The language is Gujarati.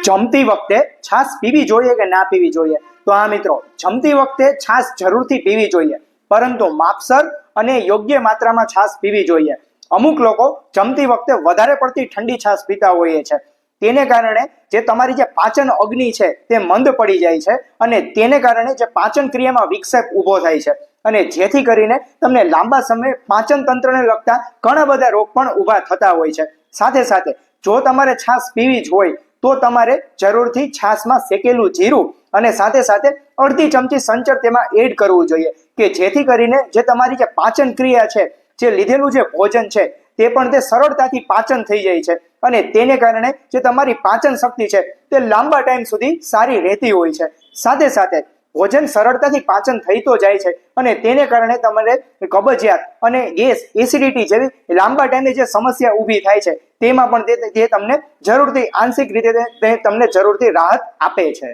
જમતી વખતે છાશ પીવી જોઈએ કે ના પીવી જોઈએ? તો હા મિત્રો, જમતી વખતે છાશ જરૂરથી પીવી જોઈએ, પરંતુ માપસર અને યોગ્ય માત્રામાં છાશ પીવી જોઈએ. અમુક લોકો જમતી વખતે વધારે પડતી ઠંડી છાશ પીતા હોઈએ છે. તેને કારણે જે તમારી જે પાચન અગ્નિ છે તે મંદ પડી જાય છે અને તેને કારણે જે પાચન ક્રિયામાં વિક્ષેપ ઊભો થાય છે અને જેથી કરીને તમને લાંબા સમય પાચન તંત્રને લગતા ઘણા બધા રોગ પણ ઊભા થતા હોય છે. સાથે સાથે જો તમારે છાશ પીવી જ હોય તો તમારે જરૂરથી છાશમાં શેકેલું જીરું અને સાથે સાથે અડધી ચમચી સંચર તેમાં એડ કરવું જોઈએ કે જેથી કરીને જે તમારી જે પાચન ક્રિયા છે, જે લીધેલું જે ભોજન છે તે પણ તે સરળતાથી પાચન થઈ જાય છે અને તેને કારણે જે તમારી પાચન શક્તિ છે તે લાંબા ટાઈમ સુધી સારી રહેતી હોય છે. સાથે સાથે ભોજન સરળતાથી પાચન થઈ તો જાય છે અને તેને કારણે તમારે કબજિયાત અને ગેસ, એસિડિટી જેવી લાંબા ટાઈમે જે સમસ્યા ઊભી થાય છે તેમાં પણ તે તમને જરૂરથી આંશિક રીતે તમને જરૂરથી રાહત આપે છે.